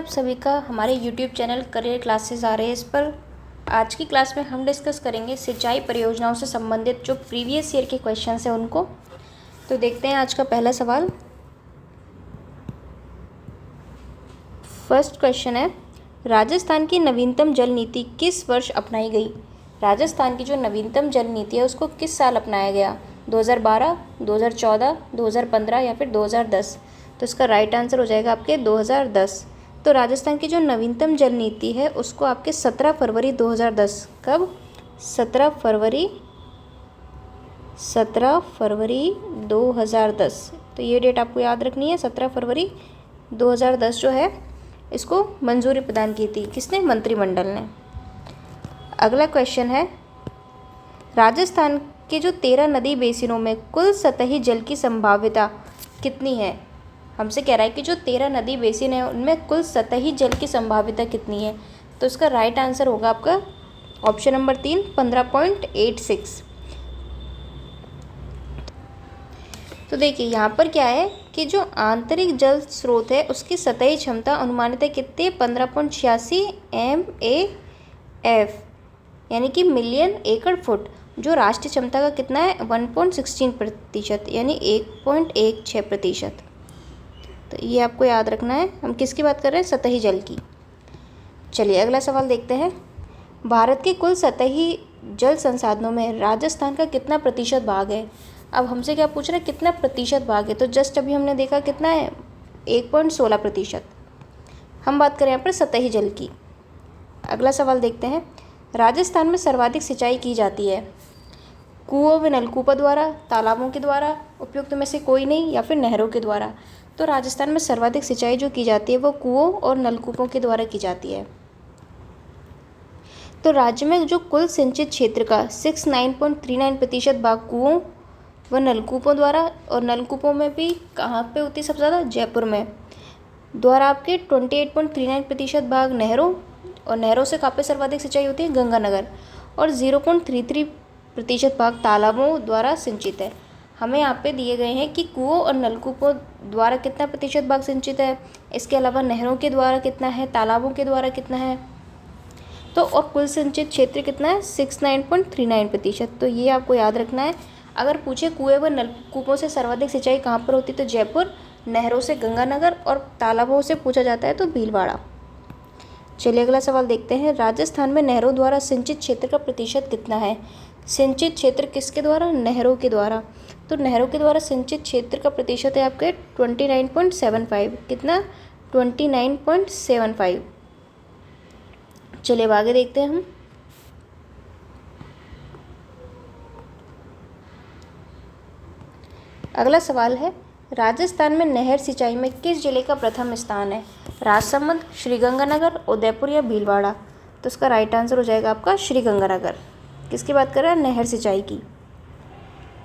आप सभी का हमारे YouTube चैनल करियर क्लासेस आ रहे हैं। इस पर आज की क्लास में हम डिस्कस करेंगे सिंचाई परियोजनाओं से संबंधित जो प्रीवियस ईयर के क्वेश्चंस हैं उनको। तो देखते हैं आज का पहला सवाल। फर्स्ट क्वेश्चन है, राजस्थान की नवीनतम जल नीति किस वर्ष अपनाई गई? राजस्थान की जो नवीनतम जल नीति है उसको किस साल अपनाया गया? 2012, 2014, 2015 या फिर 2010? तो इसका राइट आंसर हो जाएगा आपके 2010। तो राजस्थान की जो नवीनतम जल नीति है उसको आपके 17 फरवरी 2010, कब? 17 फरवरी 2010। तो ये डेट आपको याद रखनी है। 17 फरवरी 2010 जो है इसको मंजूरी प्रदान की थी। किसने? मंत्रिमंडल ने। अगला क्वेश्चन है, राजस्थान के जो 13 नदी बेसिनों में कुल सतही जल की संभाव्यता कितनी है? हमसे कह रहा है कि जो 13 नदी बेसिन है उनमें कुल सतही जल की संभाव्यता कितनी है? तो इसका राइट आंसर होगा आपका ऑप्शन नंबर 3, 15.86। तो देखिए यहाँ पर क्या है कि जो आंतरिक जल स्रोत है उसकी सतही क्षमता अनुमानित है कितनी? 15.86 MAF, यानी कि मिलियन एकड़ फुट। जो राष्ट्रीय क्षमता का कितना है? 1.16%, यानी 1.16%। तो ये आपको याद रखना है। हम किसकी बात कर रहे हैं? सतही जल की। चलिए अगला सवाल देखते हैं। भारत के कुल सतही जल संसाधनों में राजस्थान का कितना प्रतिशत भाग है? अब हमसे क्या पूछ रहा है? कितना प्रतिशत भाग है? तो जस्ट अभी हमने देखा कितना है, 1.16%। हम बात करें यहाँ पर सतही जल की। अगला सवाल देखते हैं। राजस्थान में सर्वाधिक सिंचाई की जाती है कुओं व नलकूपों द्वारा, तालाबों के द्वारा, उपयुक्त में से कोई नहीं, या फिर नहरों के द्वारा? तो राजस्थान में सर्वाधिक सिंचाई जो की जाती है वो कुओं और नलकूपों के द्वारा की जाती है। तो राज्य में जो कुल सिंचित क्षेत्र का 69.39% भाग कुओं व नलकूपों द्वारा, और नलकूपों में भी कहाँ पे होती है सबसे ज़्यादा? जयपुर में। द्वारा आपके 28.39% भाग नहरों, और नहरों से कहाँ पे सर्वाधिक सिंचाई होती है? गंगानगर। और 0.33% भाग तालाबों द्वारा सिंचित है। हमें यहाँ पे दिए गए हैं कि कुओं और नलकूपों द्वारा कितना प्रतिशत भाग सिंचित है, इसके अलावा नहरों के द्वारा कितना है, तालाबों के द्वारा कितना है, तो और कुल सिंचित क्षेत्र कितना है? 69.39%। तो ये आपको याद रखना है। अगर पूछे कुएं व नलकूपों से सर्वाधिक सिंचाई कहाँ पर होती है तो जयपुर, नहरों से गंगानगर, और तालाबों से पूछा जाता है तो भीलवाड़ा। चलिए अगला सवाल देखते हैं। राजस्थान में नहरों द्वारा सिंचित क्षेत्र का प्रतिशत कितना है? सिंचित क्षेत्र किसके द्वारा? नहरों के द्वारा। तो नहरों के द्वारा सिंचित क्षेत्र का प्रतिशत है आपके 29.75। कितना? 29.75। चलिए अब आगे देखते हैं हम। अगला सवाल है, राजस्थान में नहर सिंचाई में किस जिले का प्रथम स्थान है? राजसमंद, श्रीगंगानगर, उदयपुर या भीलवाड़ा? तो इसका राइट आंसर हो जाएगा आपका श्रीगंगानगर। किसकी बात कर रहे हैं? नहर सिंचाई की।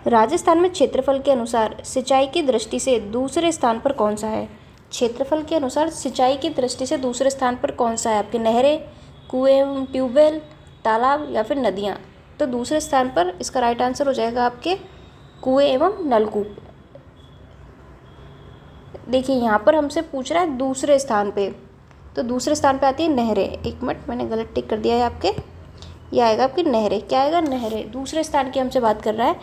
राजस्थान में क्षेत्रफल के अनुसार सिंचाई की दृष्टि से दूसरे स्थान पर कौन सा है? क्षेत्रफल के अनुसार सिंचाई की दृष्टि से दूसरे स्थान पर कौन सा है? आपके नहरें, कुएं, ट्यूबवेल, तालाब या फिर नदियाँ? तो दूसरे स्थान पर इसका राइट आंसर हो जाएगा आपके कुएं एवं नलकूप। देखिए यहाँ पर हमसे पूछ रहा है दूसरे स्थान पे, तो दूसरे स्थान पे आती है नहरें। एक मिनट, मैंने गलत टिक कर दिया है आपके। ये आएगा आपकी नहरें। क्या आएगा? नहरें। दूसरे स्थान की हमसे बात कर रहा है।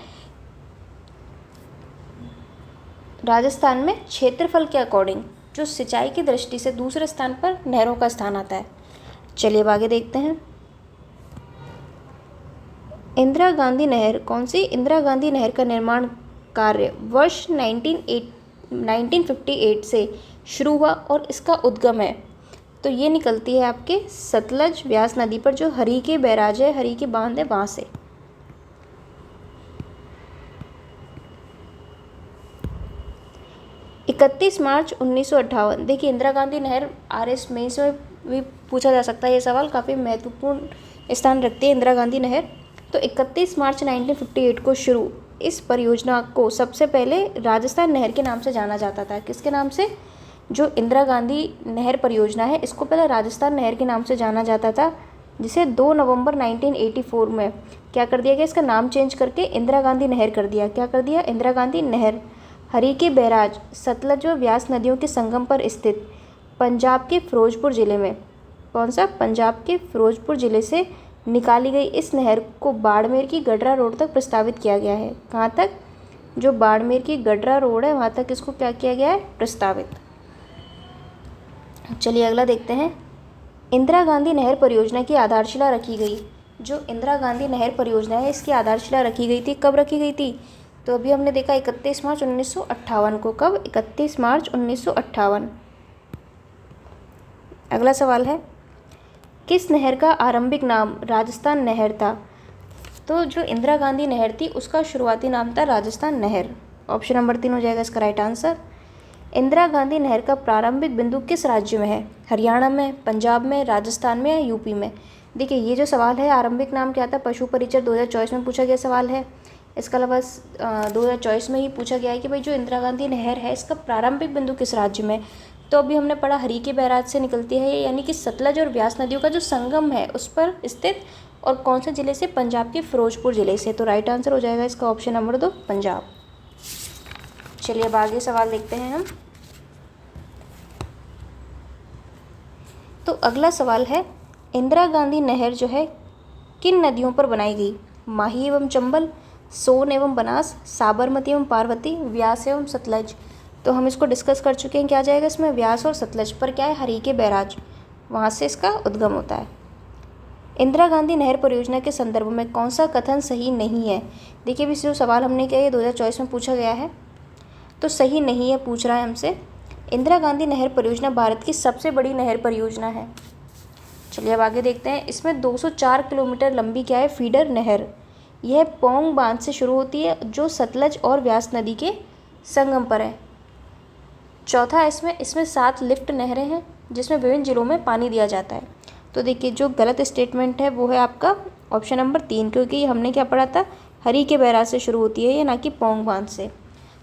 राजस्थान में क्षेत्रफल के अकॉर्डिंग जो सिंचाई की दृष्टि से दूसरे स्थान पर नहरों का स्थान आता है। चलिए अब आगे देखते हैं। इंदिरा गांधी नहर, कौन सी? इंदिरा गांधी नहर का निर्माण कार्य वर्ष 1958 से शुरू हुआ और इसका उद्गम है, तो ये निकलती है आपके सतलज व्यास नदी पर, जो हरी के बैराज है, हरी के बांध है, वहाँ से। 31 मार्च 1958। देखिए इंदिरा गांधी नहर RS मेंस में भी पूछा जा सकता है ये सवाल, काफ़ी महत्वपूर्ण स्थान रखती है इंदिरा गांधी नहर। तो 31 मार्च 1958 को शुरू इस परियोजना को सबसे पहले राजस्थान नहर के नाम से जाना जाता था। किसके नाम से? जो इंदिरा गांधी नहर परियोजना है इसको पहले राजस्थान नहर के नाम से जाना जाता था, जिसे 2 नवंबर 1984 में क्या कर दिया गया? इसका नाम चेंज करके इंदिरा गांधी नहर कर दिया। क्या कर दिया? इंदिरा गांधी नहर। हरी के बैराज, सतलज व व्यास नदियों के संगम पर स्थित पंजाब के फिरोजपुर ज़िले में, कौन सा, पंजाब के फिरोजपुर ज़िले से निकाली गई इस नहर को बाड़मेर की गडरा रोड तक प्रस्तावित किया गया है। कहाँ तक, जो बाड़मेर की गडरा रोड है वहाँ तक इसको क्या किया गया है, प्रस्तावित। चलिए अगला देखते हैं। इंदिरा गांधी नहर परियोजना की आधारशिला रखी गई। जो इंदिरा गांधी नहर परियोजना है इसकी आधारशिला रखी गई थी, कब रखी गई थी, तो अभी हमने देखा 31 मार्च 1958 को। कब, 31 मार्च 1958। अगला सवाल है, किस नहर का आरंभिक नाम राजस्थान नहर था। तो जो इंदिरा गांधी नहर थी उसका शुरुआती नाम था राजस्थान नहर। ऑप्शन नंबर 3 हो जाएगा इसका राइट आंसर। इंदिरा गांधी नहर का प्रारंभिक बिंदु किस राज्य में है, हरियाणा में, पंजाब में, राजस्थान में या यूपी में। देखिए ये जो सवाल है, आरंभिक नाम क्या था, पशु परिचर 2024 में पूछा गया सवाल है। इसके अलावा 2024 में ही पूछा गया है कि भाई जो इंदिरा गांधी नहर है इसका प्रारंभिक बिंदु किस राज्य में। तो अभी हमने पढ़ा हरीके बैराज से निकलती है, यानी कि सतलज और ब्यास नदियों का जो संगम है उस पर स्थित, और कौन से ज़िले से, पंजाब के फिरोजपुर ज़िले से। तो राइट आंसर हो जाएगा इसका ऑप्शन नंबर 2 पंजाब। चलिए अब आगे सवाल देखते हैं हम। तो अगला सवाल है, इंदिरा गांधी नहर जो है किन नदियों पर बनाई गई, माही एवं चंबल, सोन एवं बनास, साबरमती एवं पार्वती, व्यास एवं सतलज। तो हम इसको डिस्कस कर चुके हैं, क्या आ जाएगा इसमें, व्यास और सतलज। पर क्या है, हरीके बैराज, वहाँ से इसका उद्गम होता है। इंदिरा गांधी नहर परियोजना के संदर्भ में कौन सा कथन सही नहीं है। देखिए अभी जो सवाल हमने किया ये 2024 में पूछा गया है, तो सही नहीं है पूछ रहा है हमसे। इंदिरा गांधी नहर परियोजना भारत की सबसे बड़ी नहर परियोजना है। चलिए अब आगे देखते हैं। इसमें 204 किलोमीटर लंबी क्या है, फीडर नहर। यह पौंग बांध से शुरू होती है जो सतलज और व्यास नदी के संगम पर है। चौथा है इसमें 7 लिफ्ट नहरें हैं जिसमें विभिन्न जिलों में पानी दिया जाता है। तो देखिए जो गलत स्टेटमेंट है वो है आपका ऑप्शन नंबर 3, क्योंकि हमने क्या पढ़ा था, हरीके बैराज से शुरू होती है ये, ना कि पौंग बांध से।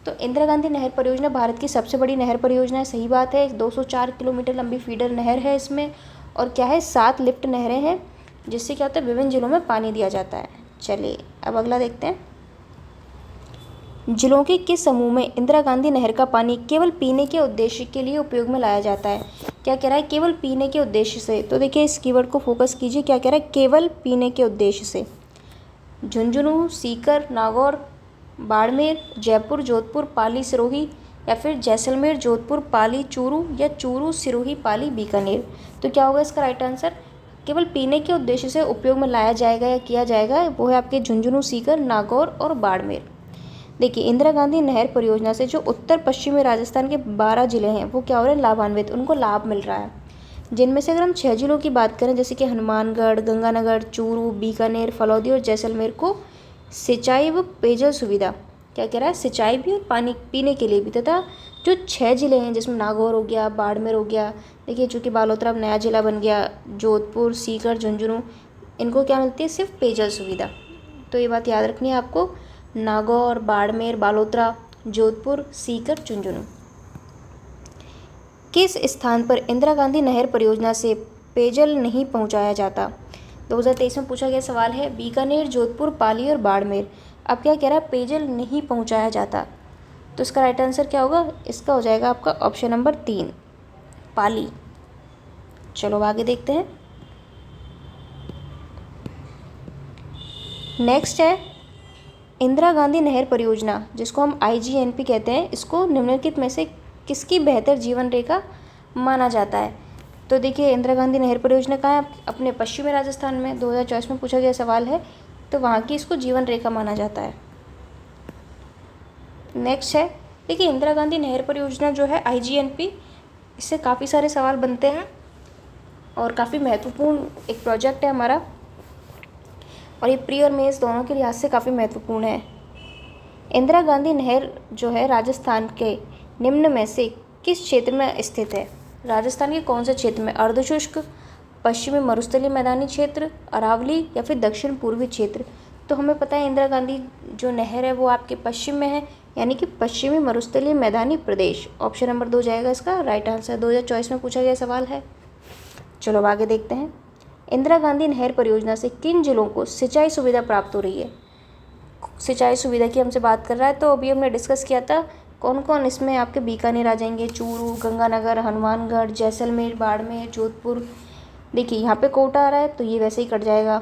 तो इंदिरा गांधी नहर परियोजना भारत की सबसे बड़ी नहर परियोजना है, सही बात है। 204 किलोमीटर लंबी फीडर नहर है इसमें, और क्या है, 7 लिफ्ट नहरें हैं जिससे क्या होता है, विभिन्न जिलों में पानी दिया जाता है। चलिए अब अगला देखते हैं। जिलों के किस समूह में इंदिरा गांधी नहर का पानी केवल पीने के उद्देश्य के लिए उपयोग में लाया जाता है। क्या कह रहा है, केवल पीने के उद्देश्य से। तो देखिए इस कीवर्ड को फोकस कीजिए, क्या कह रहा है, केवल पीने के उद्देश्य से। झुंझुनू, सीकर, नागौर, बाड़मेर, जयपुर, जोधपुर, पाली, सिरोही, या फिर जैसलमेर, जोधपुर, पाली, चूरू, या चूरू, सिरोही, पाली, बीकानेर। तो क्या होगा इसका राइट आंसर, केवल पीने के उद्देश्य से उपयोग में लाया जाएगा या किया जाएगा, वो है आपके झुंझुनू, सीकर, नागौर और बाड़मेर। देखिए इंदिरा गांधी नहर परियोजना से जो उत्तर पश्चिमी राजस्थान के 12 जिले हैं वो क्या हो रहे हैं, लाभान्वित, उनको लाभ मिल रहा है। जिनमें से अगर हम 6 जिलों की बात करें, जैसे कि हनुमानगढ़, गंगानगर, चूरू, बीकानेर, फलौदी और जैसलमेर को सिंचाई व पेयजल सुविधा, क्या कह रहा है, सिंचाई भी और पानी पीने के लिए भी, तथा जो 6 जिले हैं जिसमें नागौर हो गया, बाड़मेर हो गया, देखिए चूँकि बालोतरा अब नया जिला बन गया, जोधपुर, सीकर, झुंझुनू, इनको क्या मिलती है, सिर्फ पेयजल सुविधा। तो ये बात याद रखनी है आपको, नागौर, बाड़मेर, बालोतरा, जोधपुर, सीकर, झुंझुनू। किस स्थान पर इंदिरा गांधी नहर परियोजना से पेयजल नहीं पहुंचाया जाता। 2023 में पूछा गया सवाल है, बीकानेर, जोधपुर, पाली और बाड़मेर। अब क्या कह रहा है, पेयजल नहीं पहुंचाया जाता। तो इसका राइट आंसर क्या होगा, इसका हो जाएगा आपका ऑप्शन नंबर 3 पाली। चलो आगे देखते हैं। नेक्स्ट है इंदिरा गांधी नहर परियोजना, जिसको हम IGNP कहते हैं, इसको निम्नलिखित में से किसकी बेहतर जीवन रेखा माना जाता है। तो देखिए इंदिरा गांधी नहर परियोजना कहाँ है, अपने पश्चिमी राजस्थान में 2024 में पूछा गया सवाल है, तो वहाँ की इसको जीवन रेखा माना जाता है। नेक्स्ट है, देखिए इंदिरा गांधी नहर परियोजना जो है IGNP, इससे काफ़ी सारे सवाल बनते हैं और काफ़ी महत्वपूर्ण एक प्रोजेक्ट है हमारा, और ये प्री और मेंस दोनों के लिहाज से काफ़ी महत्वपूर्ण है। इंदिरा गांधी नहर जो है राजस्थान के निम्न में से किस क्षेत्र में स्थित है। राजस्थान के कौन से क्षेत्र में, अर्धशुष्क, पश्चिमी मरुस्थलीय मैदानी क्षेत्र, अरावली, या फिर दक्षिण पूर्वी क्षेत्र। तो हमें पता है इंदिरा गांधी जो नहर है वो आपके पश्चिम में है, यानी कि पश्चिमी मरुस्थलीय मैदानी प्रदेश। ऑप्शन नंबर 2 जाएगा इसका राइट आंसर, 2024 में पूछा गया सवाल है। चलो अब आगे देखते हैं। इंदिरा गांधी नहर परियोजना से किन जिलों को सिंचाई सुविधा प्राप्त हो रही है। सिंचाई सुविधा की हमसे बात कर रहा है, तो अभी हमने डिस्कस किया था कौन कौन इसमें आपके बीकानेर आ जाएंगे, चूरू, गंगानगर, हनुमानगढ़, जैसलमेर, बाड़मेर, जोधपुर। देखिए यहाँ पे कोटा आ रहा है तो ये वैसे ही कट जाएगा।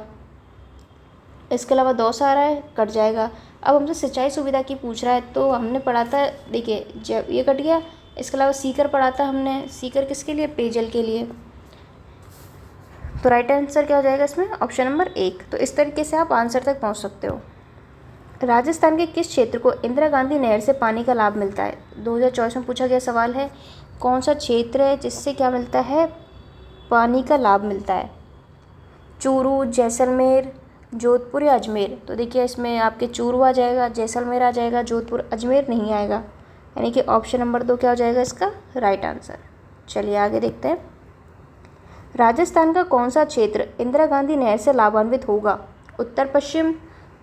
इसके अलावा दौसा आ रहा है, कट जाएगा। अब हमसे सिंचाई सुविधा की पूछ रहा है तो हमने पढ़ा था, देखिए जब ये कट गया। इसके अलावा सीकर पढ़ा था हमने, सीकर किसके लिए, पेयजल के लिए। तो राइट आंसर क्या हो जाएगा इसमें, ऑप्शन नंबर 1। तो इस तरीके से आप आंसर तक पहुंच सकते हो। राजस्थान के किस क्षेत्र को इंदिरा गांधी नहर से पानी का लाभ मिलता है? 2024 में पूछा गया सवाल है। कौन सा क्षेत्र है जिससे क्या मिलता है, पानी का लाभ मिलता है? चूरू, जैसलमेर, जोधपुर या अजमेर? तो देखिए इसमें आपके चूरू आ जाएगा, जैसलमेर आ जाएगा, जोधपुर, अजमेर नहीं आएगा। यानी कि ऑप्शन नंबर 2 क्या हो जाएगा इसका राइट आंसर। चलिए आगे देखते हैं। राजस्थान का कौन सा क्षेत्र इंदिरा गांधी नहर से लाभान्वित होगा? उत्तर पश्चिम,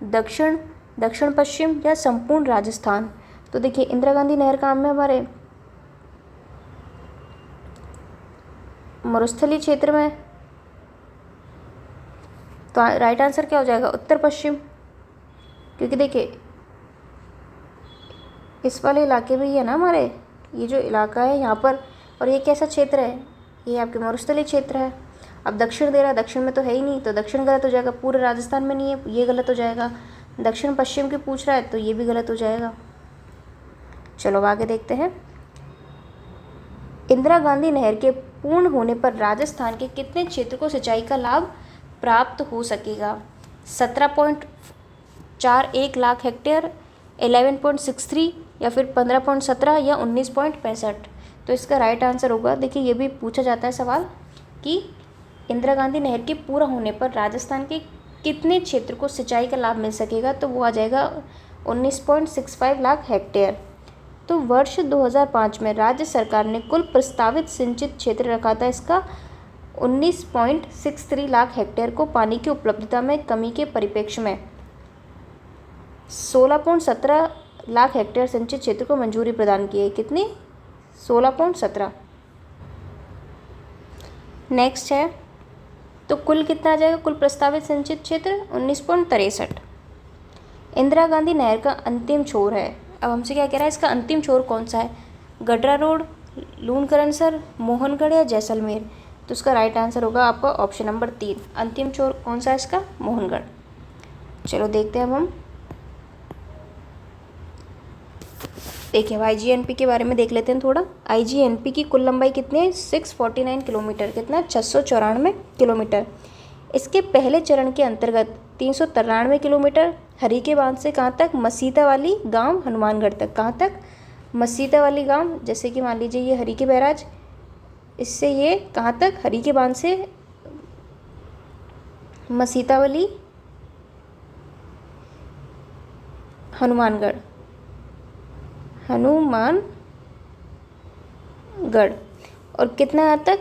दक्षिण, दक्षिण पश्चिम या संपूर्ण राजस्थान? तो देखिए इंदिरा गांधी नहर कहाँ में, हमारे मरुस्थलीय क्षेत्र में। तो राइट आंसर क्या हो जाएगा, उत्तर पश्चिम। क्योंकि देखिए इस वाले इलाके में ही है ना हमारे, ये जो इलाका है यहाँ पर, और ये कैसा क्षेत्र है, ये आपके मरुस्थलीय क्षेत्र है। अब दक्षिण दे रहा है, दक्षिण में तो है ही नहीं, तो दक्षिण गलत हो जाएगा। पूरे राजस्थान में नहीं है, ये गलत हो जाएगा। दक्षिण पश्चिम की पूछ रहा है तो ये भी गलत हो जाएगा। चलो आगे देखते हैं। इंदिरा गांधी नहर के पूर्ण होने पर राजस्थान के कितने क्षेत्र को सिंचाई का लाभ प्राप्त हो सकेगा? 17.41 लाख हेक्टेयर, 11.63 या फिर 15.17 या 19.65? तो इसका राइट आंसर होगा, देखिए ये भी पूछा जाता है सवाल कि इंदिरा गांधी नहर के पूरा होने पर राजस्थान के कितने क्षेत्र को सिंचाई का लाभ मिल सकेगा? तो वो आ जाएगा 19.65 लाख हेक्टेयर। तो वर्ष 2005 में राज्य सरकार ने कुल प्रस्तावित सिंचित क्षेत्र रखा था इसका 19.63 लाख हेक्टेयर को पानी की उपलब्धता में कमी के परिप्रेक्ष्य में 16.17 लाख हेक्टेयर सिंचित क्षेत्र को मंजूरी प्रदान की है। कितनी? 16.17। नेक्स्ट है, तो कुल कितना आ जाएगा, कुल प्रस्तावित सिंचित क्षेत्र 19.63। इंदिरा गांधी नहर का अंतिम छोर है, अब हमसे क्या कह रहा है, इसका अंतिम छोर कौन सा है? गडरा रोड, लूणकरणसर, मोहनगढ़ या जैसलमेर? तो इसका राइट आंसर होगा आपका ऑप्शन नंबर 3। अंतिम छोर कौन सा है इसका? मोहनगढ़। चलो देखते हैं अब हम, देखिए IGNP के बारे में देख लेते हैं थोड़ा। IGNP की कुल लंबाई कितनी है? 649 किलोमीटर। कितना? 694 किलोमीटर। इसके पहले चरण के अंतर्गत 393 किलोमीटर हरीके बांध से कहाँ तक? मसीता वाली गांव, हनुमानगढ़ तक। कहाँ तक? मसीता वाली गांव। जैसे कि मान लीजिए ये हरीके बैराज, इससे ये कहाँ तक? हरीके बांध से मसीता वाली, हनुमानगढ़, हनुमानगढ़। और कितना यहाँ तक?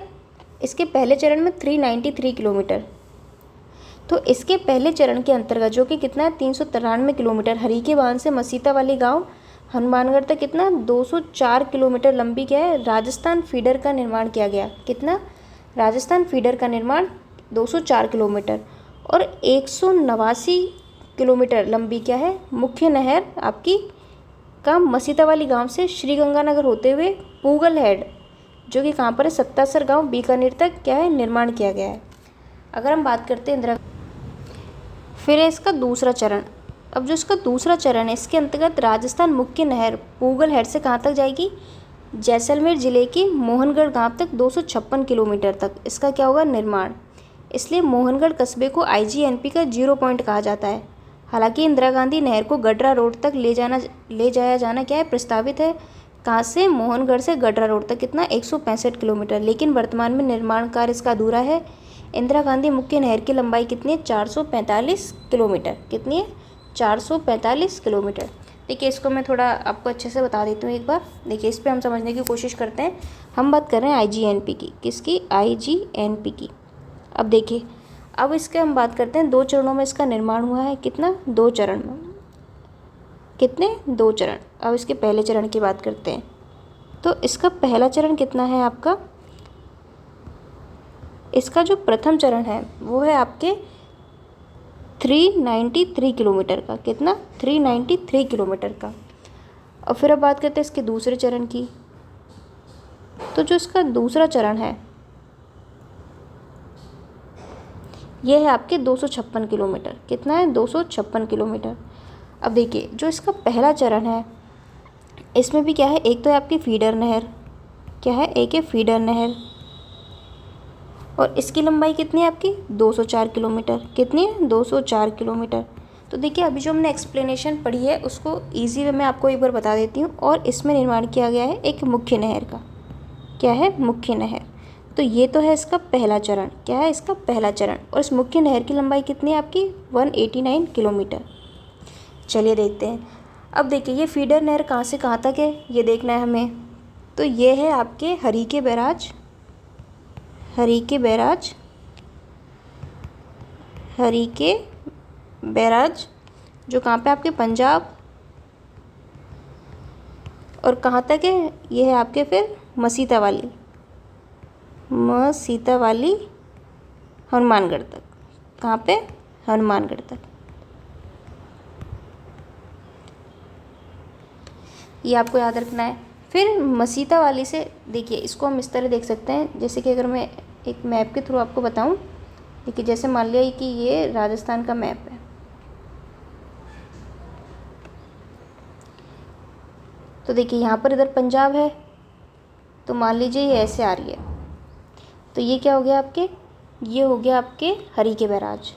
इसके पहले चरण में 393 किलोमीटर। तो इसके पहले चरण के अंतर्गत जो कि कितना है? 393 किलोमीटर हरीके बांध से मसीता वाली गांव, हनुमानगढ़ तक कितना? 204 किलोमीटर लंबी क्या है? राजस्थान फीडर का निर्माण किया गया। कितना? राजस्थान फीडर का निर्माण 204 किलोमीटर। और 189 किलोमीटर लंबी क्या है? मुख्य नहर आपकी का मसीता वाली गांव से श्रीगंगानगर होते हुए पूगल हेड, जो कि कहाँ पर है? सत्तासर गांव, बीकानेर तक क्या है? निर्माण किया गया है। अगर हम बात करते हैं इंदिरा, फिर है इसका दूसरा चरण। अब जो इसका दूसरा चरण है, इसके अंतर्गत राजस्थान मुख्य नहर पूगल हेड से कहाँ तक जाएगी? जैसलमेर जिले के मोहनगढ़ गांव तक 256 किलोमीटर तक इसका क्या होगा? निर्माण। इसलिए मोहनगढ़ कस्बे को IGNP का 0 पॉइंट कहा जाता है। हालांकि इंदिरा गांधी नहर को गडरा रोड तक ले जाया जाना क्या है? प्रस्तावित है। कहाँ से? मोहनगढ़ से गडरा रोड तक। कितना? 165 किलोमीटर। लेकिन वर्तमान में निर्माण कार्य इसका अधूरा है। इंदिरा गांधी मुख्य नहर की लंबाई कितनी है? 445 किलोमीटर। कितनी है? 445 किलोमीटर। देखिए इसको मैं थोड़ा आपको अच्छे से बता देती हूँ एक बार। देखिए इस पर हम समझने की कोशिश करते हैं। हम बात कर रहे हैं IGNP की। किसकी? IGNP की। अब देखिए, अब इसके हम बात करते हैं 2 चरणों में इसका निर्माण हुआ है। कितना? 2 चरण में। कितने? 2 चरण। अब इसके पहले चरण की बात करते हैं। तो इसका पहला चरण कितना है आपका? इसका जो प्रथम चरण है वो है आपके 393 किलोमीटर का। कितना? 393 किलोमीटर का। और फिर अब बात करते हैं इसके दूसरे चरण की। तो जो इसका दूसरा चरण है ये है आपके 256 किलोमीटर। कितना है? 256 किलोमीटर। अब देखिए जो इसका पहला चरण है इसमें भी क्या है, एक तो है आपकी फीडर नहर, क्या है, एक है फीडर नहर, और इसकी लंबाई कितनी है आपकी 204 किलोमीटर। कितनी है? 204 किलोमीटर। तो देखिए अभी जो हमने एक्सप्लेनेशन पढ़ी है उसको ईजी वे में आपको एक बार बता देती हूँ। और इसमें निर्माण किया गया है एक मुख्य नहर का। क्या है? मुख्य नहर। तो ये तो है इसका पहला चरण। क्या है? इसका पहला चरण। और इस मुख्य नहर की लंबाई कितनी है आपकी 189 किलोमीटर। चलिए देखते हैं। अब देखिए ये फीडर नहर कहाँ से कहाँ तक है ये देखना है हमें। तो ये है आपके Harike barrage, Harike barrage, Harike barrage जो कहाँ पे आपके पंजाब, और कहाँ तक है ये है आपके फिर मसीता वाली, मसीता वाली हनुमानगढ़ तक। कहाँ पे? हनुमानगढ़ तक। ये आपको याद रखना है। फिर मसीता वाली से देखिए इसको हम इस तरह देख सकते हैं, जैसे कि अगर मैं एक मैप के थ्रू आपको बताऊं। देखिए जैसे मान लिया कि ये राजस्थान का मैप है, तो देखिए यहाँ पर इधर पंजाब है, तो मान लीजिए ये ऐसे आ रही है, तो ये क्या हो गया आपके, ये हो गया आपके हरीके बैराज,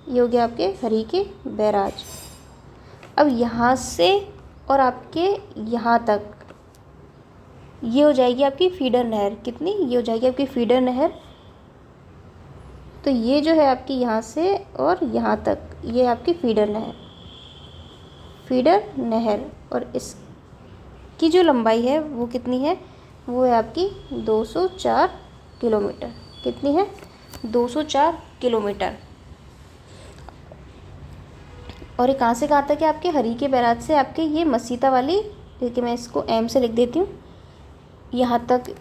ये हो गया आपके हरीके बैराज। अब यहाँ से और आपके यहाँ तक ये हो जाएगी आपकी फीडर नहर। कितनी? ये हो जाएगी आपकी फीडर नहर। तो ये जो है आपकी यहाँ से और यहाँ तक ये आपकी फीडर नहर, फीडर नहर। और इसकी जो लंबाई है वो कितनी है? वो है आपकी 204 किलोमीटर। कितनी है? 204 किलोमीटर। और ये कहाँ से कहाँ तक है आपके हरीके बैराज से आपके ये मसीता वाली, देखिए मैं इसको एम से लिख देती हूँ, यहाँ तक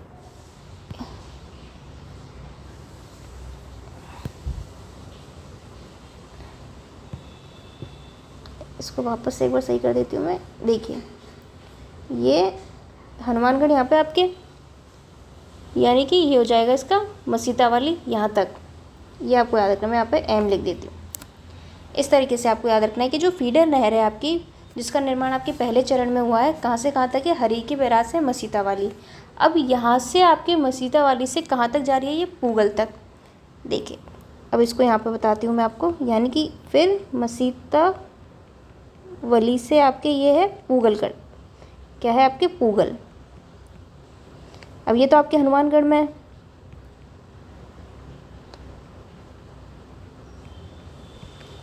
इसको वापस से एक बार सही कर देती हूँ मैं। देखिए ये हनुमानगढ़ यहाँ पे आपके, यानी कि ये हो जाएगा इसका मसीता वाली यहाँ तक। ये आपको याद रखना, मैं यहाँ पे एम लिख देती हूँ। इस तरीके से आपको याद रखना है कि जो फीडर नहर है आपकी, जिसका निर्माण आपके पहले चरण में हुआ है, कहाँ से कहाँ तक है? हरीके बैराज से मसीता वाली। अब यहाँ से आपके मसीता वाली से कहाँ तक जा रही है? ये पूगल तक। देखिए अब इसको यहाँ पे बताती हूँ मैं आपको, यानी कि फिर मसीता वाली से आपके ये है पूगलगढ़। क्या है आपके? पूगल। अब ये तो आपके हनुमानगढ़ में है,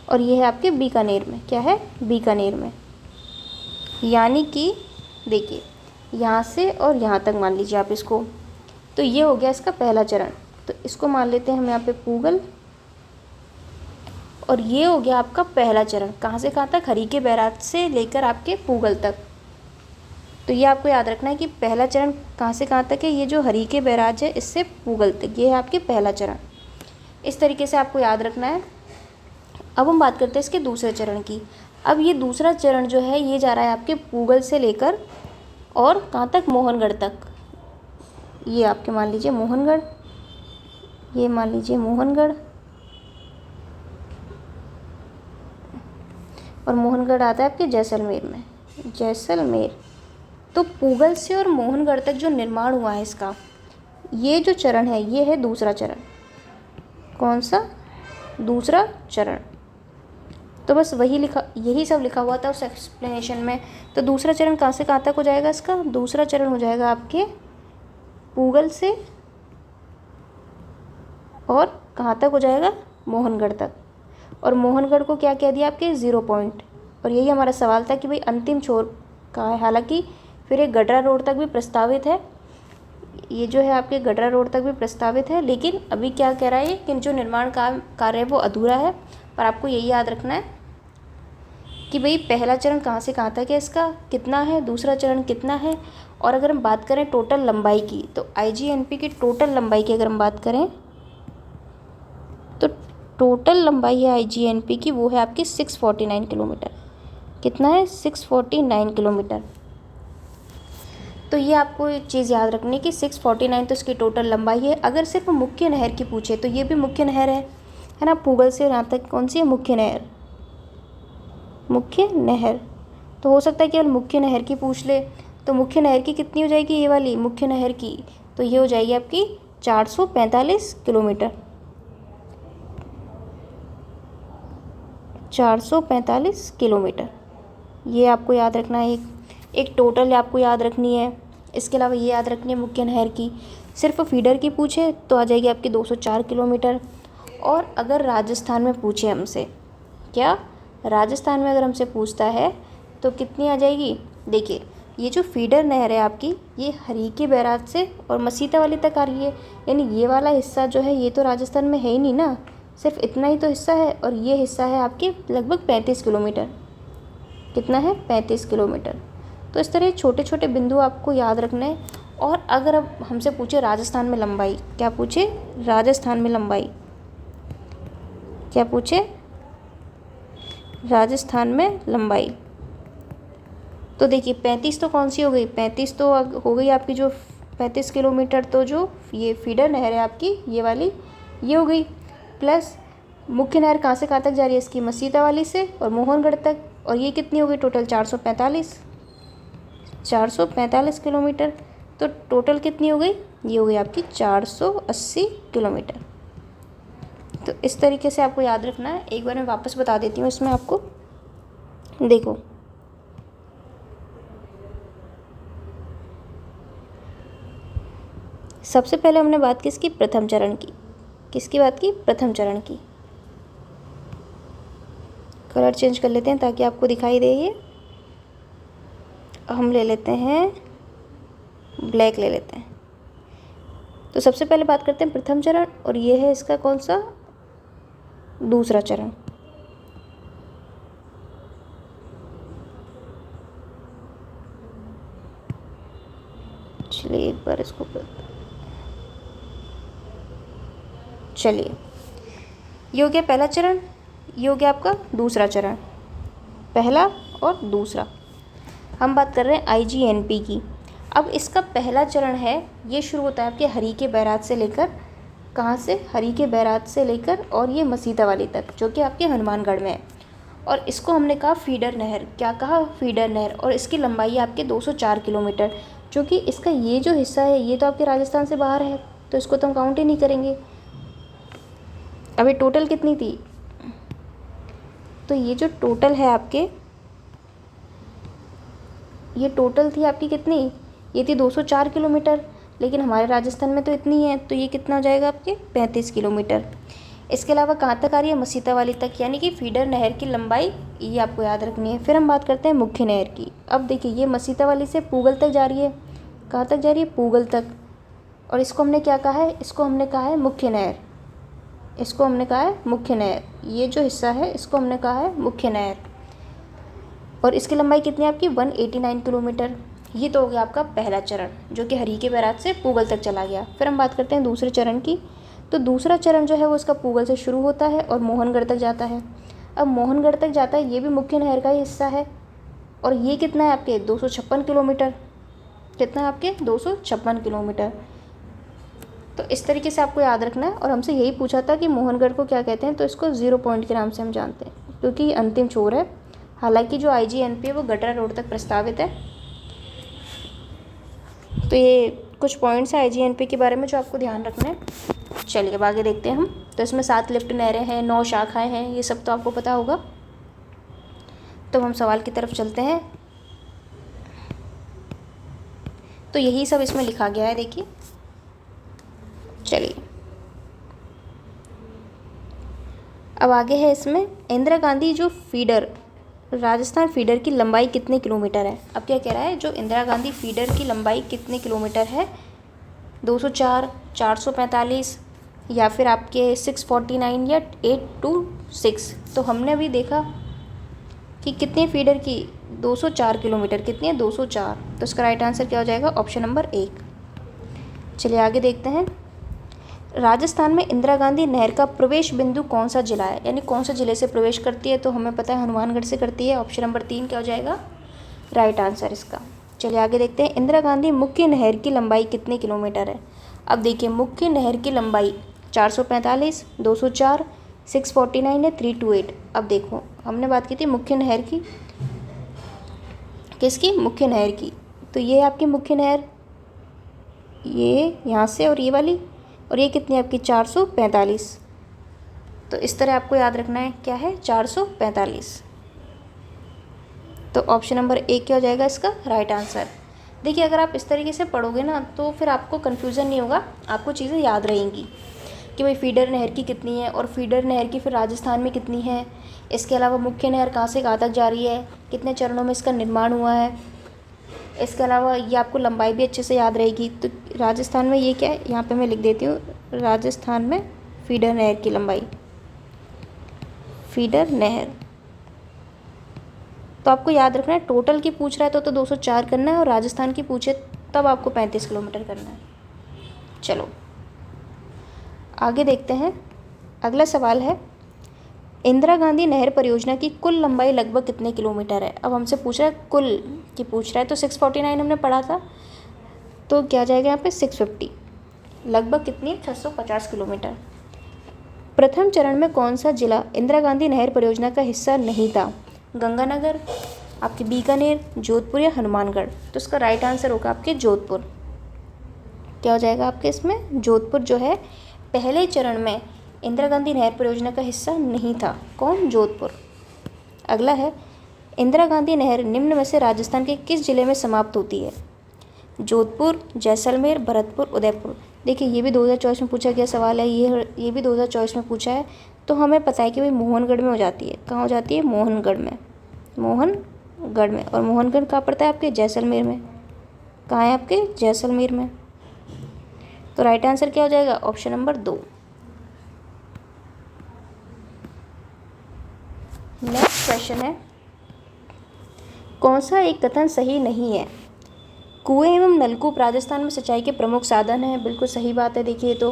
और ये है आपके बीकानेर में। क्या है? बीकानेर में। यानी कि देखिए यहाँ से और यहाँ तक मान लीजिए आप इसको, तो ये हो गया इसका पहला चरण। तो इसको मान लेते हैं हम यहाँ पे पूगल, और ये हो गया आपका पहला चरण। कहाँ से कहाँ तक? हरीके बैराज से लेकर आपके पूगल तक। तो ये आपको याद रखना है कि पहला चरण कहाँ से कहाँ तक है? ये जो हरीके बैराज है इससे पूगल तक, ये है आपके पहला चरण। इस तरीके से आपको याद रखना है। अब हम बात करते हैं इसके दूसरे चरण की। अब ये दूसरा चरण जो है ये जा रहा है आपके पूगल से लेकर और कहाँ तक? मोहनगढ़ तक। ये आपके मान लीजिए मोहनगढ़, ये मान लीजिए मोहनगढ़, और मोहनगढ़ आता है आपके जैसलमेर में, जैसलमेर। तो पूगल से और मोहनगढ़ तक जो निर्माण हुआ है इसका, ये जो चरण है ये है दूसरा चरण। कौन सा? दूसरा चरण। तो बस वही लिखा, यही सब लिखा हुआ था उस एक्सप्लेनेशन में। तो दूसरा चरण कहाँ से कहाँ तक हो जाएगा इसका? दूसरा चरण हो जाएगा आपके पूगल से और कहाँ तक हो जाएगा? मोहनगढ़ तक। और मोहनगढ़ को क्या कह दिया आपके? 0 पॉइंट। और यही हमारा सवाल था कि भाई अंतिम छोर कहाँ है। हालांकि फिर एक गडरा रोड तक भी प्रस्तावित है, ये जो है आपके गडरा रोड तक भी प्रस्तावित है, लेकिन अभी क्या कह रहा है कि जो निर्माण कार्य है वो अधूरा है। पर आपको यही याद रखना है कि भाई पहला चरण कहाँ से कहाँ तक है, इसका कितना है, दूसरा चरण कितना है। और अगर हम बात करें टोटल लंबाई की, तो IGNP की टोटल लंबाई की अगर हम बात करें तो टोटल लंबाई है IGNP की वो है आपकी 649 किलोमीटर। कितना है? 649 किलोमीटर। तो ये आपको एक चीज़ याद रखनी कि 649 तो इसकी टोटल लंबाई है। अगर सिर्फ मुख्य नहर की पूछे तो ये भी मुख्य नहर है ना, पूगल से यहाँ तक कौन सी है, मुख्य नहर। मुख्य नहर तो हो सकता है केवल मुख्य नहर की पूछ ले, तो मुख्य नहर की कितनी हो जाएगी, ये वाली मुख्य नहर की, तो ये हो जाएगी आपकी 445 किलोमीटर। 445 किलोमीटर ये आपको याद रखना है। एक टोटल आपको याद रखनी है। इसके अलावा ये याद रखनी है मुख्य नहर की, सिर्फ फीडर की पूछे तो आ जाएगी आपकी 204 किलोमीटर। और अगर राजस्थान में पूछे हमसे, क्या राजस्थान में अगर हमसे पूछता है तो कितनी आ जाएगी, देखिए ये जो फीडर नहर है आपकी, ये हरीके बैराज से और मसीता वाली तक आ रही है, यानी ये वाला हिस्सा जो है ये तो राजस्थान में है ही नहीं ना, सिर्फ इतना ही तो हिस्सा है। और ये हिस्सा है आपके लगभग 35 किलोमीटर। कितना है, 35 किलोमीटर। तो इस तरह छोटे छोटे बिंदु आपको याद रखना है। और अगर अब हमसे पूछे राजस्थान में लंबाई, क्या पूछे, राजस्थान में लंबाई, क्या पूछे, राजस्थान में लंबाई, तो देखिए 35 तो कौन सी हो गई, 35 तो हो गई आपकी जो 35 किलोमीटर, तो जो ये फीडर नहर है आपकी ये वाली, ये हो गई। प्लस मुख्य नहर कहाँ से कहाँ तक जा रही है इसकी, मसीता वाली से और मोहनगढ़ तक, और ये कितनी हो गई टोटल, 445 किलोमीटर। तो टोटल कितनी हो गई, ये हो गई आपकी 480 किलोमीटर। तो इस तरीके से आपको याद रखना है। एक बार मैं वापस बता देती हूँ इसमें आपको, देखो सबसे पहले हमने बात किसकी, प्रथम चरण की। किसकी बात की, प्रथम चरण की। कलर चेंज कर लेते हैं ताकि आपको दिखाई दे। ये हम ले लेते हैं ब्लैक, ले लेते हैं। तो सबसे पहले बात करते हैं प्रथम चरण, और ये है इसका कौन सा, दूसरा चरण। चलिए एक बार इसको चलिए, ये हो गया पहला चरण, ये हो गया आपका दूसरा चरण, पहला और दूसरा। हम बात कर रहे हैं IGNP की। अब इसका पहला चरण है, ये शुरू होता है आपके हरीके बैराज से लेकर, कहाँ से, हरीके बैराज से लेकर और ये मसीता वाली तक, जो कि आपके हनुमानगढ़ में है। और इसको हमने कहा फीडर नहर, क्या कहा, फीडर नहर। और इसकी लंबाई है आपके 204 किलोमीटर, क्योंकि इसका ये जो हिस्सा है ये तो आपके राजस्थान से बाहर है, तो इसको तो हम काउंट ही नहीं करेंगे। अभी टोटल कितनी थी, तो ये जो टोटल है आपके, ये टोटल थी आपकी कितनी, ये थी 204 किलोमीटर, लेकिन हमारे राजस्थान में तो इतनी है, तो ये कितना हो जाएगा आपके 35 किलोमीटर। इसके अलावा कहाँ तक आ रही है, मसीता वाली तक, यानी कि फीडर नहर की लंबाई ये आपको याद रखनी है। फिर हम बात करते हैं मुख्य नहर की। अब देखिए ये मसीता वाली से पूगल तक जा रही है, कहाँ तक जा रही है, पूगल तक। और इसको हमने क्या कहा है, इसको हमने कहा है मुख्य नहर, इसको हमने कहा है मुख्य नहर। ये जो हिस्सा है इसको हमने कहा है मुख्य नहर। और इसकी लंबाई कितनी है आपकी, 189 किलोमीटर। ये तो हो गया आपका पहला चरण, जो कि हरीके बैराज से पूगल तक चला गया। फिर हम बात करते हैं दूसरे चरण की। तो दूसरा चरण जो है वो इसका पूगल से शुरू होता है और मोहनगढ़ तक जाता है। अब मोहनगढ़ तक जाता है, ये भी मुख्य नहर का ही हिस्सा है। और ये कितना है आपके, 256 किलोमीटर। कितना है आपके, 256 किलोमीटर। तो इस तरीके से आपको याद रखना है। और हमसे यही पूछा था कि मोहनगढ़ को क्या कहते हैं, तो इसको 0 पॉइंट के नाम से हम जानते हैं, क्योंकि ये अंतिम छोर है। हालांकि जो IGNP है वो गटरा रोड तक प्रस्तावित है। तो ये कुछ पॉइंट्स हैं IGNP के बारे में जो आपको ध्यान रखना है। चलिए अब आगे देखते हैं हम। तो इसमें 7 लिफ्ट नहरें हैं, 9 शाखाएं हैं, ये सब तो आपको पता होगा। तो हम सवाल की तरफ चलते हैं। तो यही सब इसमें लिखा गया है, देखिए। चलिए अब आगे है इसमें, इंदिरा गांधी जो फीडर, राजस्थान फीडर की लंबाई कितने किलोमीटर है। अब क्या कह रहा है, जो इंदिरा गांधी फीडर की लंबाई कितने किलोमीटर है, 204, 445 या फिर आपके 649 या 826। तो हमने अभी देखा कि कितने फीडर की, 204 किलोमीटर। कितनी है, 204। तो इसका राइट आंसर क्या हो जाएगा, ऑप्शन नंबर 1। चलिए आगे देखते हैं। राजस्थान में इंदिरा गांधी नहर का प्रवेश बिंदु कौन सा जिला है, यानी कौन से ज़िले से प्रवेश करती है। तो हमें पता है हनुमानगढ़ से करती है। ऑप्शन नंबर 3 क्या हो जाएगा, राइट आंसर इसका। चलिए आगे देखते हैं, इंदिरा गांधी मुख्य नहर की लंबाई कितने किलोमीटर है। अब देखिए मुख्य नहर की लंबाई 445, 204, 649 है, 328। अब देखो हमने बात की थी मुख्य नहर की, किसकी, मुख्य नहर की। तो ये है आपकी मुख्य नहर, ये यहाँ से और ये वाली, और ये कितनी आपकी 445। तो इस तरह आपको याद रखना है, क्या है 445। तो ऑप्शन नंबर ए क्या हो जाएगा इसका राइट आंसर। देखिए अगर आप इस तरीके से पढ़ोगे ना तो फिर आपको कन्फ्यूज़न नहीं होगा, आपको चीज़ें याद रहेंगी कि भाई फीडर नहर की कितनी है, और फीडर नहर की फिर राजस्थान में कितनी है। इसके अलावा मुख्य नहर कहाँ से कहाँ तक जा रही है, कितने चरणों में इसका निर्माण हुआ है। इसके अलावा ये आपको लंबाई भी अच्छे से याद रहेगी। तो राजस्थान में ये क्या है, यहाँ पे मैं लिख देती हूँ, राजस्थान में फीडर नहर की लंबाई, फीडर नहर। तो आपको याद रखना है टोटल की पूछ रहा है तो 204 करना है, और राजस्थान की पूछे तब आपको 35 किलोमीटर करना है। चलो आगे देखते हैं, अगला सवाल है, इंदिरा गांधी नहर परियोजना की कुल लंबाई लगभग कितने किलोमीटर है। अब हमसे पूछ रहा है, कुल की पूछ रहा है, तो 649 हमने पढ़ा था, तो क्या जाएगा यहाँ पे 650, लगभग कितनी है 650 किलोमीटर। प्रथम चरण में कौन सा जिला इंदिरा गांधी नहर परियोजना का हिस्सा नहीं था, गंगानगर, आपके बीकानेर, जोधपुर या हनुमानगढ़। तो इसका राइट आंसर होगा आपके जोधपुर। क्या हो जाएगा आपके इसमें, जोधपुर जो है पहले चरण में इंदिरा गांधी नहर परियोजना का हिस्सा नहीं था, कौन, जोधपुर। अगला है, इंदिरा गांधी नहर निम्न में से राजस्थान के किस जिले में समाप्त होती है, जोधपुर, जैसलमेर, भरतपुर, उदयपुर। देखिए ये भी 2024 में पूछा गया सवाल है, ये भी 2024 में पूछा है। तो हमें पता है कि भाई मोहनगढ़ में हो जाती है, कहाँ हो जाती है, मोहनगढ़ में, मोहनगढ़ में। और मोहनगढ़ कहाँ पड़ता है आपके, जैसलमेर में। कहाँ है आपके, जैसलमेर में। तो राइट आंसर क्या हो जाएगा, ऑप्शन नंबर 2। नेक्स्ट क्वेश्चन है, कौन सा एक कथन सही नहीं है, कुएं एवं नलकूप राजस्थान में सिंचाई के प्रमुख साधन हैं। बिल्कुल सही बात है। देखिए तो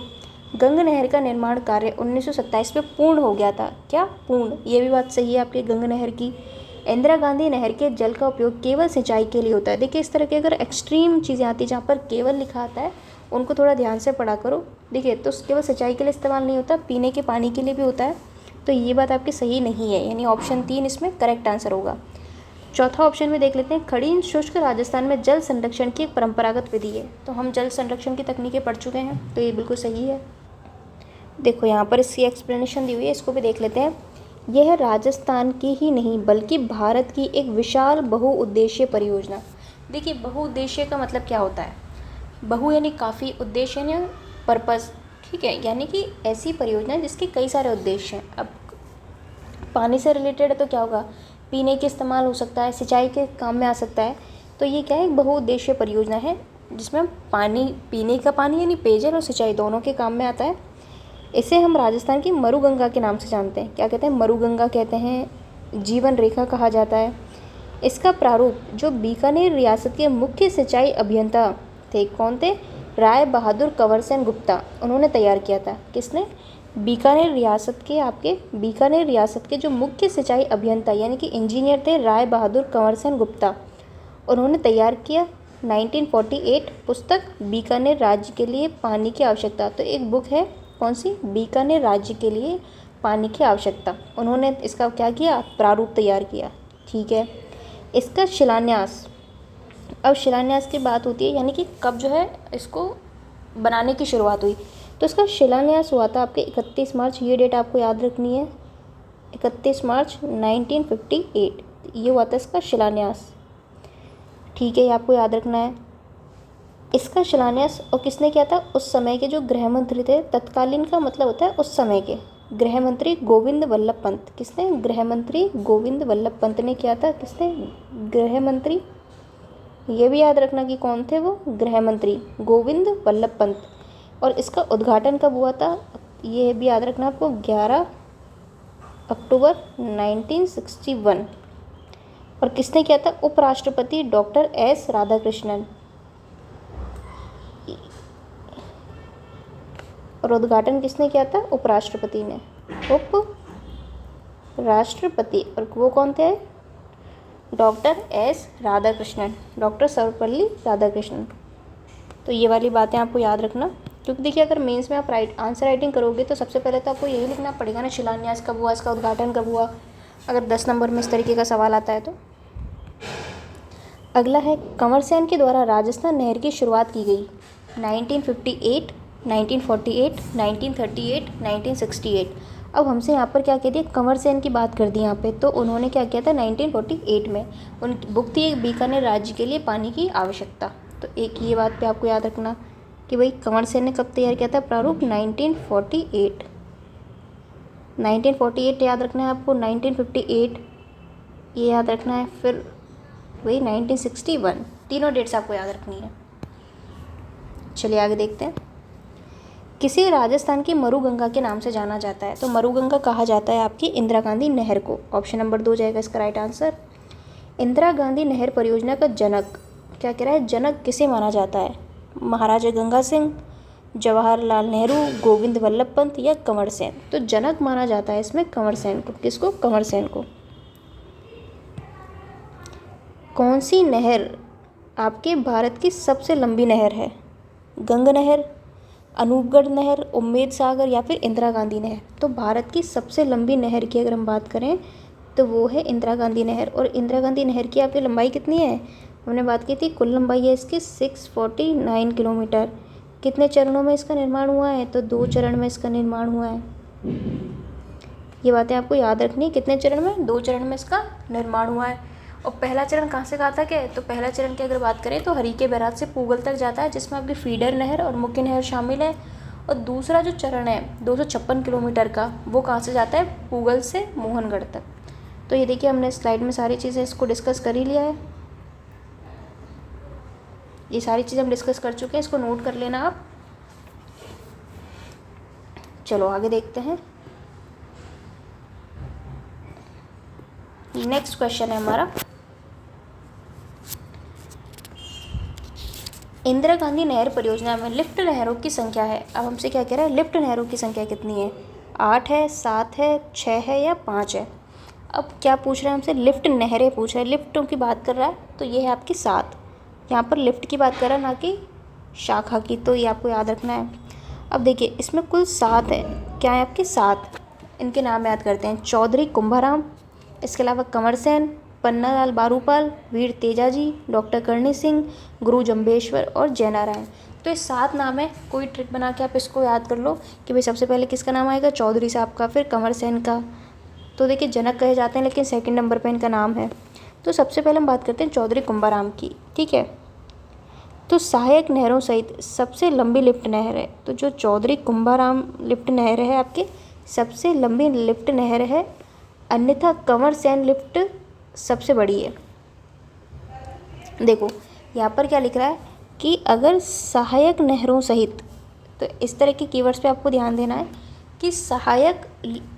गंगा नहर का निर्माण कार्य 1927 में पूर्ण हो गया था, क्या, पूर्ण, ये भी बात सही है आपके गंगा नहर की। इंदिरा गांधी नहर के जल का उपयोग केवल सिंचाई के लिए होता है। देखिए इस तरह की अगर एक्सट्रीम चीज़ें आती हैं जहाँ पर केवल लिखा आता है, उनको थोड़ा ध्यान से पढ़ा करो। देखिए तो केवल सिंचाई के लिए इस्तेमाल नहीं होता, पीने के पानी के लिए भी होता है। तो ये बात आपकी सही नहीं है, यानी ऑप्शन 3 इसमें करेक्ट आंसर होगा। चौथा ऑप्शन में देख लेते हैं, खड़ी शुष्क राजस्थान में जल संरक्षण की एक परंपरागत विधि है। तो हम जल संरक्षण की तकनीकें पढ़ चुके हैं, तो ये बिल्कुल सही है। देखो यहाँ पर इसकी एक्सप्लेनेशन दी हुई है, इसको भी देख लेते हैं। यह राजस्थान की ही नहीं बल्कि भारत की एक विशाल बहुउद्देशीय परियोजना। देखिए बहुउद्देशीय का मतलब क्या होता है, बहु यानी काफ़ी, उद्देश्य यानी पर्पज़, ठीक है, यानी कि ऐसी परियोजना जिसके कई सारे उद्देश्य हैं। अब पानी से रिलेटेड है तो क्या होगा, पीने के इस्तेमाल हो सकता है, सिंचाई के काम में आ सकता है। तो ये क्या है, एक बहुउद्देशीय परियोजना है जिसमें पानी, पीने का पानी यानी पेयजल और सिंचाई दोनों के काम में आता है। इसे हम राजस्थान की मरुगंगा के नाम से जानते हैं। क्या कहते हैं, मरुगंगा कहते हैं, जीवन रेखा कहा जाता है। इसका प्रारूप जो बीकानेर रियासत के मुख्य सिंचाई अभियंता थे, कौन थे, राय बहादुर कंवरसेन गुप्ता, उन्होंने तैयार किया था। किसने, बीकानेर रियासत के, आपके बीकानेर रियासत के जो मुख्य सिंचाई अभियंता यानी कि इंजीनियर थे, राय बहादुर कंवरसेन गुप्ता, उन्होंने तैयार किया 1948 पुस्तक बीकानेर राज्य के लिए पानी की आवश्यकता। तो एक बुक है, कौन सी, बीकानेर राज्य के लिए पानी की आवश्यकता। उन्होंने इसका क्या किया, प्रारूप तैयार किया, ठीक है। इसका शिलान्यास, अब शिलान्यास की बात होती है यानी कि कब जो है इसको बनाने की शुरुआत हुई। तो इसका शिलान्यास हुआ था आपके 31 मार्च, ये डेट आपको याद रखनी है, 31 मार्च 1958, ये हुआ था इसका शिलान्यास, ठीक है, ये आपको याद रखना है। इसका शिलान्यास और किसने किया था, उस समय के जो गृह मंत्री थे, तत्कालीन का मतलब होता है उस समय के, गृह मंत्री गोविंद वल्लभ पंत। किसने, गृह मंत्री गोविंद वल्लभ पंत ने किया था। किसने, गृह मंत्री, ये भी याद रखना कि कौन थे वो, गृह मंत्री गोविंद वल्लभ पंत। और इसका उद्घाटन कब हुआ था, ये भी याद रखना आपको, 11 अक्टूबर 1961। और किसने किया था, उपराष्ट्रपति डॉक्टर एस राधाकृष्णन। और उद्घाटन किसने किया था, उपराष्ट्रपति ने, उपराष्ट्रपति। और वो कौन थे, doctor S Radhakrishnan, doctor Sarvepalli Radhakrishnan. तो ये वाली बातें आपको याद रखना, क्योंकि देखिए अगर मेंस में आप आंसर राइटिंग करोगे तो सबसे पहले तो आपको यही लिखना पड़ेगा ना, शिलान्यास कब हुआ, इसका उद्घाटन कब हुआ, अगर 10 नंबर में इस तरीके का सवाल आता है तो। अगला है कंवर सेन के द्वारा राजस्थान नहर की शुरुआत की गई 1958, 1948, 1938, 1968। अब हमसे यहाँ पर क्या कह दिया, कंवर सेन की बात कर दी यहाँ पे, तो उन्होंने क्या किया था 1948 में, उनकी बुक थी एक बीकानेर राज्य के लिए पानी की आवश्यकता। तो एक ये बात पे आपको याद रखना कि भाई कंवर सेन ने कब तैयार किया था प्रारूप, 1948, 1948 याद रखना है आपको, 1958 ये याद रखना है, फिर वही 1961, तीनों डेट्स आपको याद रखनी है। चलिए आगे देखते हैं। किसे राजस्थान की मरुगंगा के नाम से जाना जाता है, तो मरुगंगा कहा जाता है आपकी इंदिरा गांधी नहर को। ऑप्शन नंबर 2 जाएगा इसका राइट आंसर। इंदिरा गांधी नहर परियोजना का जनक क्या कह रहा है, जनक किसे माना जाता है, महाराजा गंगा सिंह, जवाहरलाल नेहरू, गोविंद वल्लभ पंत या कंवर सेन। तो जनक माना जाता है इसमें कंवर सेन को। किसको, कंवर सेन को। कौन सी नहर आपके भारत की सबसे लंबी नहर है, गंगा नहर, अनूपगढ़ नहर, उम्मेद सागर या फिर इंदिरा गांधी नहर। तो भारत की सबसे लंबी नहर की अगर हम बात करें तो वो है इंदिरा गांधी नहर। और इंदिरा गांधी नहर की आपकी लंबाई कितनी है, हमने बात की थी, कुल लंबाई है इसकी 649 किलोमीटर। कितने चरणों में इसका निर्माण हुआ है, तो 2 चरण में इसका निर्माण हुआ है। ये बातें आपको याद रखनी है, कितने चरण में, 2 चरण में इसका निर्माण हुआ है। और पहला चरण कहाँ से कहाँ तक है, तो पहला चरण की अगर बात करें तो हरीके बैराज से पूगल तक जाता है, जिसमें आपकी फीडर नहर और मुख्य नहर शामिल है। और दूसरा जो चरण है 256 किलोमीटर का, वो कहाँ से जाता है, पूगल से मोहनगढ़ तक। तो ये देखिए हमने स्लाइड में सारी चीज़ें इसको डिस्कस कर ही लिया है, ये सारी चीज़ें हम डिस्कस कर चुके हैं, इसको नोट कर लेना आप। चलो आगे देखते हैं। नेक्स्ट क्वेश्चन है हमारा, इंदिरा गांधी नहर परियोजना में लिफ्ट नहरों की संख्या है। अब हमसे क्या कह रहा है, लिफ्ट नहरों की संख्या कितनी है, 8 है, 7 है, 6 है या 5 है। अब क्या पूछ रहे हैं हमसे, लिफ्ट नहरें पूछ रहे हैं, लिफ्टों की बात कर रहा है, तो ये है आपकी 7। यहाँ पर लिफ्ट की बात कर रहा है, ना कि शाखा की, तो ये आपको याद रखना है। अब देखिए इसमें कुल 7 है, क्या है आपके 7, इनके नाम याद करते हैं, चौधरी कुंभाराम, इसके अलावा कंवर सेन, पन्नालाल बारूपाल, वीर तेजाजी, डॉक्टर करणी सिंह, गुरु जम्बेश्वर और जयनारायण। तो ये 7 नाम है, कोई ट्रिक बना के आप इसको याद कर लो कि भाई सबसे पहले किसका नाम आएगा, चौधरी साहब का, फिर कंवर सेन का। तो देखिए जनक कहे जाते हैं लेकिन सेकंड नंबर पे इनका नाम है। तो सबसे पहले हम बात करते हैं चौधरी कुंभाराम की, ठीक है। तो सहायक नहरों सहित सबसे लंबी लिफ्ट नहर है, तो जो चौधरी कुंभाराम लिफ्ट नहर है आपकी सबसे लंबी लिफ्ट नहर है, अन्यथा कंवर सेन लिफ्ट सबसे बड़ी है। देखो यहाँ पर क्या लिख रहा है कि अगर सहायक नहरों सहित, तो इस तरह के कीवर्ड्स पे आपको ध्यान देना है कि सहायक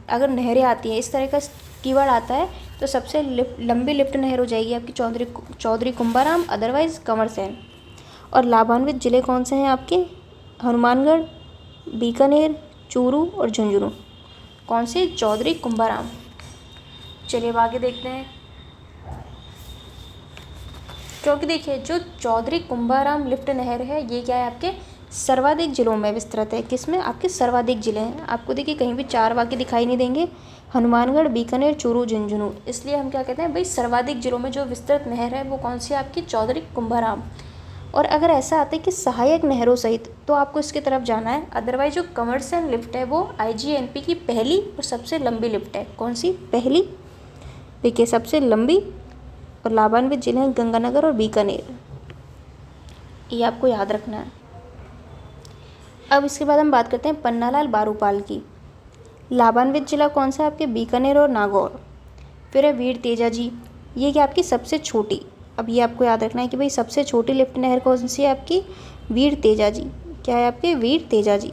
अगर नहरें आती हैं, इस तरह का कीवर्ड आता है, तो सबसे लंबी लिफ्ट नहर हो जाएगी आपकी चौधरी कुंभाराम, अदरवाइज कंवर सेन। और लाभान्वित जिले कौन से हैं आपके, हनुमानगढ़, बीकानेर, चूरू और झुंझुनू। कौन से, चौधरी कुंभाराम। चलिए अब आगे देखते हैं, क्योंकि देखिए जो चौधरी कुंभाराम लिफ्ट नहर है ये क्या है आपके सर्वाधिक जिलों में विस्तृत है। किसमें, आपके सर्वाधिक जिले हैं। आपको देखिए कहीं भी 4 वाक्य दिखाई नहीं देंगे, हनुमानगढ़, बीकानेर, चूरू, झुंझुनू। इसलिए हम क्या कहते हैं भाई, सर्वाधिक जिलों में जो विस्तृत नहर है वो कौन सी है आपकी, चौधरी कुंभाराम। और अगर ऐसा आता है कि सहायक नहरों सहित, तो आपको इसकी तरफ जाना है। अदरवाइज जो कंवर सेन लिफ्ट है वो IGNP की पहली और सबसे लंबी लिफ्ट है। कौन सी, पहली, देखिए सबसे लंबी। और लाभान्वित जिले हैं गंगानगर और बीकानेर, ये आपको याद रखना है। अब इसके बाद हम बात करते हैं पन्नालाल बारूपाल की। लाभान्वित जिला कौन सा है आपके, बीकानेर और नागौर। फिर है वीर तेजाजी, ये क्या आपकी सबसे छोटी। अब ये आपको याद रखना है कि भाई सबसे छोटी लिफ्ट नहर कौन सी है आपकी, वीर तेजाजी। क्या है आपके, वीर तेजाजी।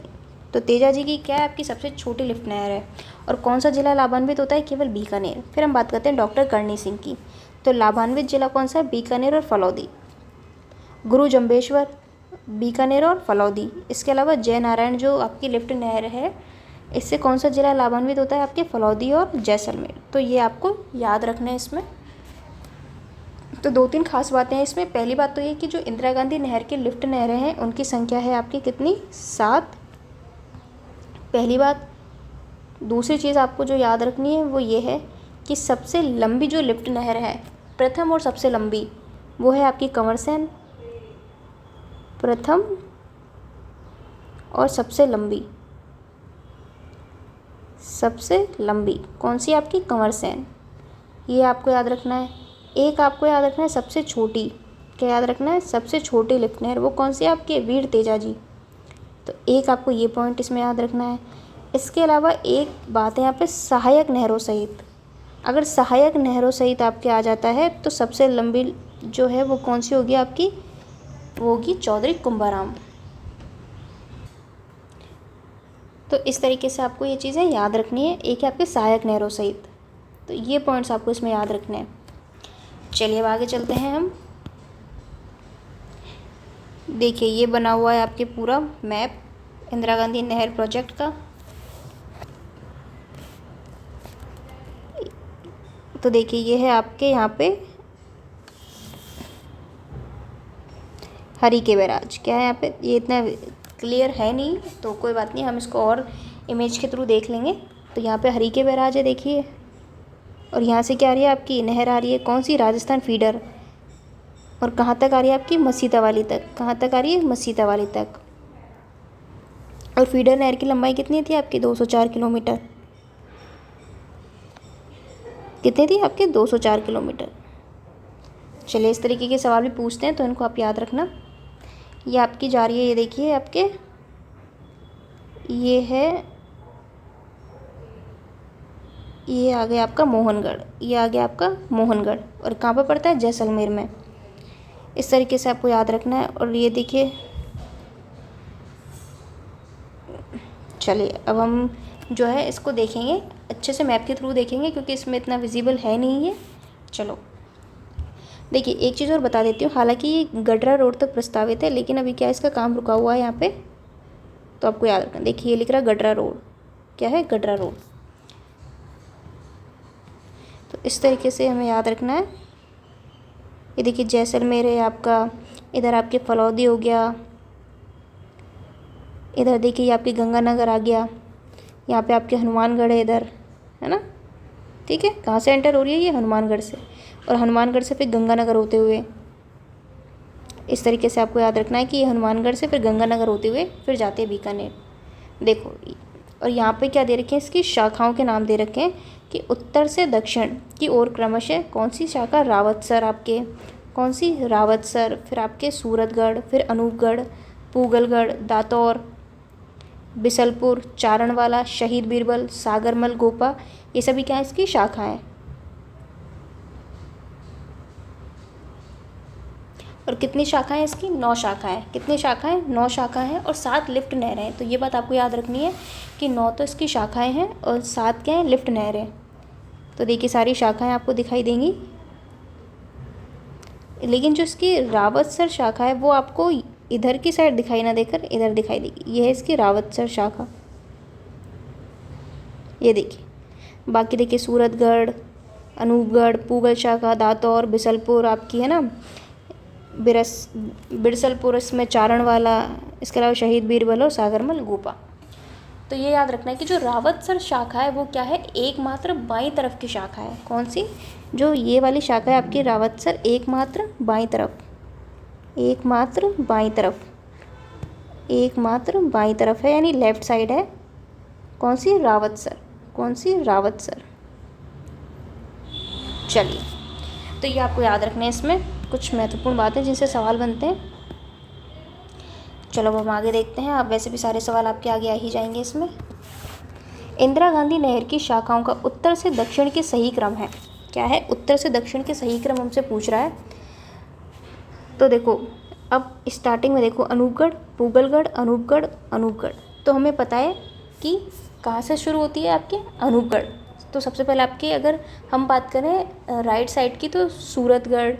तो तेजाजी की क्या है आपकी सबसे छोटी लिफ्ट नहर है। और कौन सा जिला लाभान्वित होता है, केवल बीकानेर। फिर हम बात करते हैं डॉक्टर करणी सिंह की। तो लाभान्वित जिला कौन सा है, बीकानेर और फलौदी। गुरु जम्बेश्वर, बीकानेर और फलौदी। इसके अलावा जयनारायण जो आपकी लिफ्ट नहर है, इससे कौन सा जिला लाभान्वित होता है आपके, फलौदी और जैसलमेर। तो ये आपको याद रखना है इसमें। तो 2-3 खास बातें हैं इसमें। पहली बात तो ये कि जो इंदिरा गांधी नहर के लिफ्ट नहरें हैं उनकी संख्या है आपकी कितनी, 7। पहली बात। दूसरी चीज़ आपको जो याद रखनी है वो ये है कि सबसे लंबी जो लिफ्ट नहर है, प्रथम और सबसे लंबी, वो है आपकी कंवर सेन। प्रथम और सबसे लंबी, सबसे लंबी कौन सी आपकी, कंवर सेन। ये आपको याद रखना है। एक आपको याद रखना है सबसे छोटी, क्या याद रखना है, सबसे छोटी लिफ्ट नहर वो कौन सी आपकी, वीर तेजाजी। तो एक आपको ये पॉइंट इसमें याद रखना है। इसके अलावा एक बात है यहाँ पे, सहायक नहरों सहित। अगर सहायक नहरों सहित आपके आ जाता है तो सबसे लंबी जो है वो कौन सी होगी आपकी, वो होगी चौधरी कुंभाराम। तो इस तरीके से आपको ये चीज़ें याद रखनी है। एक है आपके सहायक नहरों सहित, तो ये पॉइंट्स आपको इसमें याद रखने हैं। चलिए अब आगे चलते हैं हम। देखिए ये बना हुआ है आपके पूरा मैप इंदिरा गांधी नहर प्रोजेक्ट का। तो देखिए ये है आपके यहाँ पे हरिके बैराज, क्या है यहाँ पे, ये इतना क्लियर है नहीं तो कोई बात नहीं, हम इसको और इमेज के थ्रू देख लेंगे। तो यहाँ पे हरिके बैराज है देखिए, और यहाँ से क्या आ रही है आपकी नहर आ रही है, कौन सी, राजस्थान फीडर। और कहाँ तक आ रही है आपकी, मसीतावाली तक। कहाँ तक आ रही है, मसीतावाली तक। और फीडर नहर की लंबाई कितनी थी आपकी, 204 किलोमीटर। कितनी थी आपके, 204 किलोमीटर। चलिए इस तरीके के सवाल भी पूछते हैं तो इनको आप याद रखना। ये आपकी जा रही है, ये देखिए आपके, ये है, ये आ गया आपका मोहनगढ़, ये आ गया आपका मोहनगढ़। और कहाँ पर पड़ता है, जैसलमेर में। इस तरीके से आपको याद रखना है। और ये देखिए, चलिए अब हम जो है इसको देखेंगे अच्छे से, मैप के थ्रू देखेंगे क्योंकि इसमें इतना विजिबल है नहीं है। चलो देखिए एक चीज़ और बता देती हूँ, हालांकि ये गडरा रोड तक प्रस्तावित है लेकिन अभी क्या इसका काम रुका हुआ है यहाँ पे, तो आपको याद रखना। देखिए ये लिख रहा है गडरा रोड, क्या है, गडरा रोड। तो इस तरीके से हमें याद रखना है। ये देखिए जैसलमेर है आपका, इधर आपके फलौदी हो गया, इधर देखिए ये आपकी गंगानगर आ गया, यहाँ पे आपके हनुमानगढ़ है इधर, है ना। ठीक है, कहाँ से एंटर हो रही है ये, हनुमानगढ़ से, और हनुमानगढ़ से फिर गंगानगर होते हुए। इस तरीके से आपको याद रखना है कि ये हनुमानगढ़ से फिर गंगानगर होते हुए फिर जाते हैं बीकानेर। देखो, और यहाँ पे क्या दे रखे हैं, इसकी शाखाओं के नाम दे रखे हैं कि उत्तर से दक्षिण की ओर क्रमशः कौन सी शाखा, रावतसर आपके, कौन सी, रावतसर, फिर आपके सूरतगढ़, फिर अनूपगढ़, पूगलगढ़, दातौर, बिसलपुर, चारणवाला, शहीद बीरबल, सागरमल, गोपा, ये सभी क्या है, इसकी शाखाएं। और कितनी शाखाएं इसकी, 9 शाखाएं। कितनी शाखाएं, 9 शाखाएं हैं और 7 लिफ्ट नहरें हैं। तो ये बात आपको याद रखनी है कि 9 तो इसकी शाखाएं हैं और 7 क्या हैं, लिफ्ट नहरें। तो देखिए सारी शाखाएं आपको दिखाई देंगी, लेकिन जो इसकी रावतसर शाखा है वो आपको इधर की साइड दिखाई ना देकर इधर दिखाई देगी। ये है इसकी रावतसर शाखा, ये देखिए। बाकी देखिए सूरतगढ़, अनूपगढ़, पूगल शाखा, दातौर, बिसलपुर आपकी है ना, बिरसलपुर, इसमें चारणवाला, इसके अलावा शहीद बीरबल और सागरमल, गोपा। तो ये याद रखना है कि जो रावतसर शाखा है वो क्या है, एकमात्र बाईं तरफ की शाखा है। कौन सी, जो ये वाली शाखा है आपकी रावतसर, एकमात्र बाईं तरफ, एकमात्र बाईं तरफ, एकमात्र बाईं तरफ है, यानी लेफ्ट साइड है। कौन सी, रावतसर, कौन सी, रावतसर। चलिए, तो ये आपको याद रखना है। इसमें कुछ महत्वपूर्ण बातें जिनसे सवाल बनते हैं। चलो अब हम आगे देखते हैं। आप वैसे भी सारे सवाल आपके आगे आ ही जाएंगे इसमें। इंदिरा गांधी नहर की शाखाओं का उत्तर से दक्षिण के सही क्रम है, क्या है, उत्तर से दक्षिण के सही क्रम हमसे पूछ रहा है। तो देखो अब स्टार्टिंग में देखो, अनूपगढ़, पूगलगढ़, अनूपगढ़, अनूपगढ़। तो हमें पता है कि कहाँ से शुरू होती है आपके, अनूपगढ़। तो सबसे पहले आपकी अगर हम बात करें राइट साइड की तो सूरतगढ़,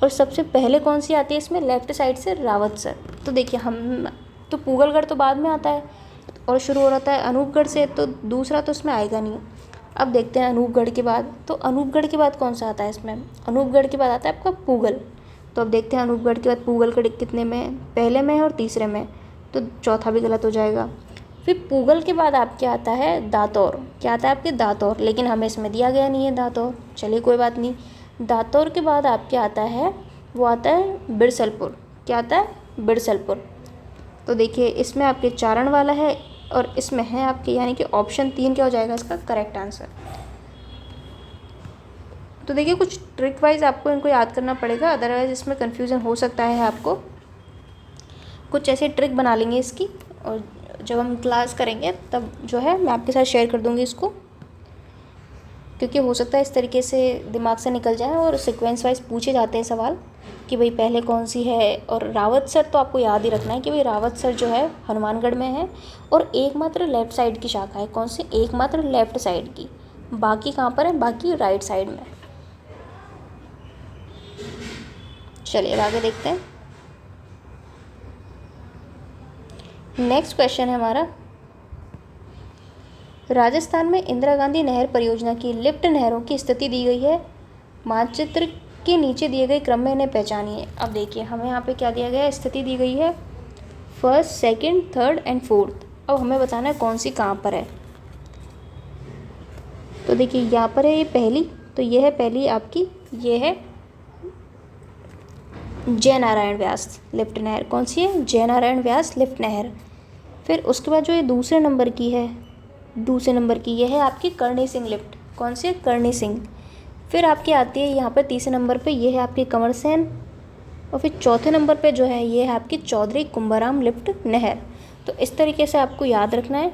और सबसे पहले कौन सी आती है इसमें, लेफ़्ट साइड से रावतसर। तो देखिए हम तो पूगलगढ़ तो बाद में आता है और शुरू हो रहा है अनूपगढ़ से, तो दूसरा तो इसमें आएगा नहीं। अब देखते हैं अनूपगढ़ के बाद, तो अनूपगढ़ के बाद कौन सा आता है इसमें, अनूपगढ़ के बाद आता है आपका पूगल। तो अब देखते हैं अनूपगढ़ के बाद पूगल कितने में है, पहले में है और तीसरे में, तो चौथा भी गलत हो जाएगा। फिर पूगल के बाद आपके आता है दातौर, क्या आता है आपके दातौर, लेकिन हमें इसमें दिया गया नहीं है दातौर, चलिए कोई बात नहीं। दातौर के बाद आपके आता है, वो आता है बिरसलपुर, क्या आता है बिरसलपुर। तो देखिए इसमें आपके चारण वाला है और इसमें है आपके, यानी कि ऑप्शन 3 क्या हो जाएगा इसका करेक्ट आंसर। तो देखिए कुछ ट्रिक वाइज आपको इनको याद करना पड़ेगा, अदरवाइज इसमें कन्फ्यूज़न हो सकता है आपको। कुछ ऐसे ट्रिक बना लेंगे इसकी, और जब हम क्लास करेंगे तब जो है मैं आपके साथ शेयर कर दूँगी इसको, क्योंकि हो सकता है इस तरीके से दिमाग से निकल जाए और सीक्वेंस वाइज पूछे जाते हैं सवाल कि भाई पहले कौन सी है। और रावतसर तो आपको याद ही रखना है कि भाई रावतसर जो है हनुमानगढ़ में है और एकमात्र लेफ़्ट साइड की शाखा है, कौन सी, एकमात्र लेफ़्ट साइड की, बाकी कहाँ पर है, बाकी राइट साइड में। चलिए आगे देखते हैं। नेक्स्ट क्वेश्चन है हमारा, राजस्थान में इंदिरा गांधी नहर परियोजना की लिफ्ट नहरों की स्थिति दी गई है, मानचित्र के नीचे दिए गए क्रम में इन्हें पहचानिए। अब देखिए हमें यहाँ पे क्या दिया गया है, स्थिति दी गई है first, second, third and fourth. अब हमें बताना है कौन सी कहाँ पर है। तो देखिए यहाँ पर है ये पहली, तो ये है पहली आपकी, ये है जय नारायण व्यास लिफ्ट नहर, कौन सी है, जय नारायण व्यास लिफ्ट नहर। फिर उसके बाद जो ये दूसरे नंबर की है, दूसरे नंबर की ये है आपकी करणी सिंह लिफ्ट, कौन सी है, करणी सिंह। फिर आपकी आती है यहाँ पर तीसरे नंबर पे, ये है आपकी कंवर सेन। और फिर चौथे नंबर पे जो है ये है आपकी चौधरी कुंभाराम लिफ्ट नहर। तो इस तरीके से आपको याद रखना है,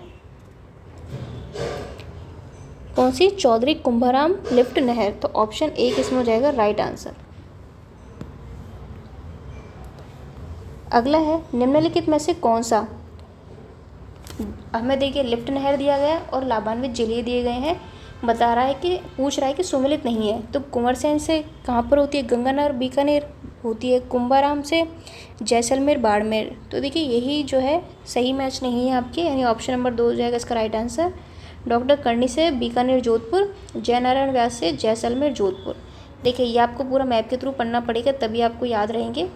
कौन सी, चौधरी कुंभाराम लिफ्ट नहर। तो ऑप्शन 1 इसमें हो जाएगा राइट आंसर। अगला है, निम्नलिखित में से कौन सा, हमें देखिए लिफ्ट नहर दिया गया और लाभान्वित जिले दिए गए हैं, बता रहा है कि, पूछ रहा है कि सुमेलित नहीं है। तो कुंवरसेन से कहाँ पर होती है, गंगानगर बीकानेर होती है, कुंभाराम से जैसलमेर बाड़मेर। तो देखिए यही जो है सही मैच नहीं है आपके, यानी ऑप्शन नंबर 2 हो जाएगा इसका राइट आंसर। डॉक्टर करणी से बीकानेर जोधपुर, जय नारायण व्यास से जैसलमेर जोधपुर। देखिए ये आपको पूरा मैप के थ्रू पढ़ना पड़ेगा तभी आपको याद रहेंगे।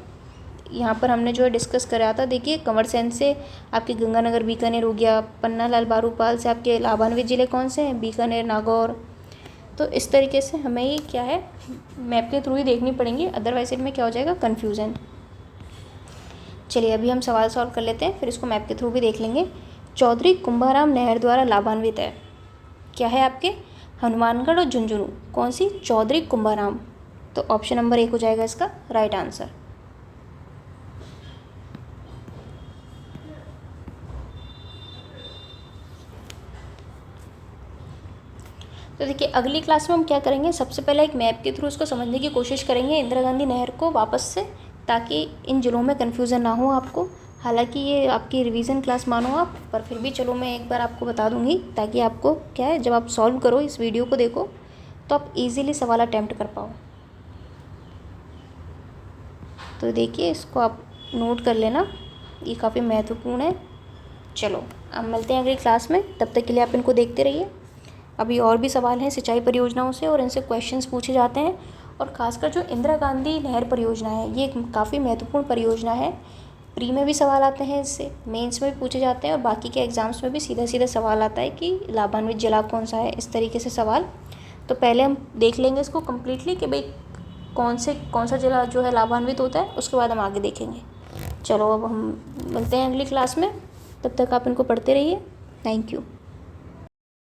यहाँ पर हमने जो है डिस्कस करा था, देखिए कंवर सेन से आपके गंगानगर बीकानेर हो गया, पन्नालाल बारूपाल से आपके लाभान्वित ज़िले कौन से हैं, बीकानेर, नागौर। तो इस तरीके से हमें ये क्या है मैप के थ्रू ही देखनी पड़ेंगी, अदरवाइज इनमें क्या हो जाएगा कन्फ्यूज़न। चलिए अभी हम सवाल सॉल्व कर लेते हैं, फिर इसको मैप के थ्रू भी देख लेंगे। चौधरी कुंभाराम नहर द्वारा लाभान्वित है, क्या है आपके, हनुमानगढ़ और झुंझुनू, कौन सी, चौधरी कुंभाराम। तो ऑप्शन नंबर 1 हो जाएगा इसका राइट आंसर। तो देखिए अगली क्लास में हम क्या करेंगे, सबसे पहले एक मैप के थ्रू उसको समझने की कोशिश करेंगे इंदिरा गांधी नहर को वापस से, ताकि इन जिलों में कन्फ्यूज़न ना हो आपको। हालांकि ये आपकी रिवीजन क्लास मानो आप, पर फिर भी चलो मैं एक बार आपको बता दूंगी, ताकि आपको क्या है जब आप सॉल्व करो, इस वीडियो को देखो तो आप ईज़िली सवाल अटैम्प्ट कर पाओ। तो देखिए इसको आप नोट कर लेना, ये काफ़ी महत्वपूर्ण है। चलो अब मिलते हैं अगली क्लास में, तब तक के लिए आप इनको देखते रहिए। अभी और भी सवाल हैं सिंचाई परियोजनाओं से और इनसे क्वेश्चंस पूछे जाते हैं, और ख़ासकर जो इंदिरा गांधी नहर परियोजना है ये काफ़ी महत्वपूर्ण परियोजना है। प्री में भी सवाल आते हैं इससे, मेंस में भी पूछे जाते हैं, और बाकी के एग्ज़ाम्स में भी सीधा सीधा सवाल आता है कि लाभान्वित जिला कौन सा है, इस तरीके से सवाल। तो पहले हम देख लेंगे इसको कम्प्लीटली कि भाई कौन सा जिला जो है लाभान्वित होता है, उसके बाद हम आगे देखेंगे। चलो अब हम मिलते हैं अगली क्लास में, तब तक आप इनको पढ़ते रहिए। Thank you.